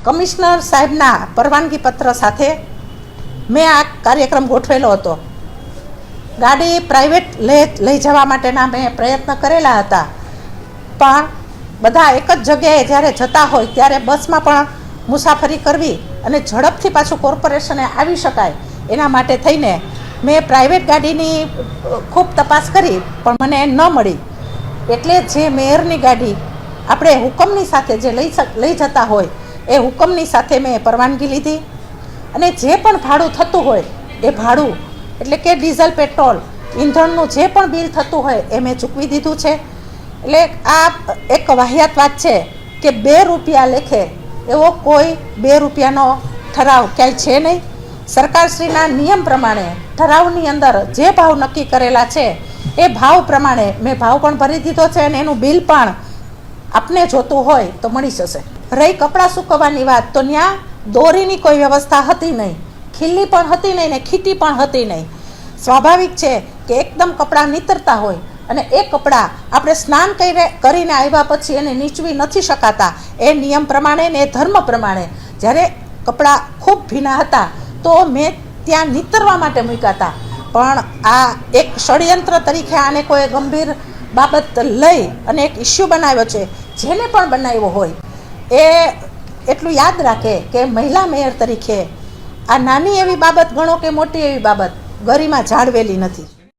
Commissioner સાહેબના પરવાનગી પત્ર સાથે મેં આ કાર્યક્રમ ગોઠવેલો હતો. ગાડી પ્રાઇવેટ લઈ જવા માટેના મેં પ્રયત્ન કરેલા હતા, પણ બધા એક જ જગ્યાએ જ્યારે જતા હોય ત્યારે બસમાં પણ મુસાફરી કરવી અને ઝડપથી પાછું કોર્પોરેશને આવી શકાય એના માટે થઈને મેં પ્રાઇવેટ ગાડીની ખૂબ તપાસ કરી, પણ મને ન મળી. એટલે જે મેયરની ગાડી આપણે હુકમની સાથે જે લઈ જતા હોય એ હુકમની સાથે મેં પરવાનગી લીધી અને જે પણ ભાડું થતું હોય એ ભાડું એટલે કે ડીઝલ, પેટ્રોલ, ઈંધણનું જે પણ બિલ થતું હોય એ મેં ચૂકવી દીધું છે. એટલે આ એક વાહિયાત વાત છે કે 2 રૂપિયા લેખે એવો કોઈ 2 રૂપિયાનો ઠરાવ ક્યાંય છે નહીં. સરકારશ્રીના નિયમ પ્રમાણે ઠરાવની અંદર જે ભાવ નક્કી કરેલા છે એ ભાવ પ્રમાણે મેં ભાવ પણ ભરી દીધો છે અને એનું બિલ પણ આપને જોતું હોય તો મળી જશે. રહી કપડાં સૂકવવાની વાત, તો ત્યાં દોરીની કોઈ વ્યવસ્થા હતી નહીં, ખીલ્લી પણ હતી નહીં ને ખીટી પણ હતી નહીં. સ્વાભાવિક છે કે એકદમ કપડાં નીતરતા હોય અને એ કપડાં આપણે સ્નાન કરીને આવ્યા પછી એને નીચવી નથી શકાતા. એ નિયમ પ્રમાણે ને એ ધર્મ પ્રમાણે જ્યારે કપડાં ખૂબ ભીના હતા તો મેં ત્યાં નીતરવા માટે મૂક્યા હતા. પણ આ એક ષડયંત્ર તરીકે આને કોઈ ગંભીર બાબત લઈ અને એક ઇસ્યુ બનાવ્યો છે. જેને પણ બનાવ્યો હોય એ એટલું યાદ રાખે કે મહિલા મેયર તરીકે આ નાની એવી બાબત ગણો કે મોટી એવી બાબત ગરિમા જાળવેલી નથી.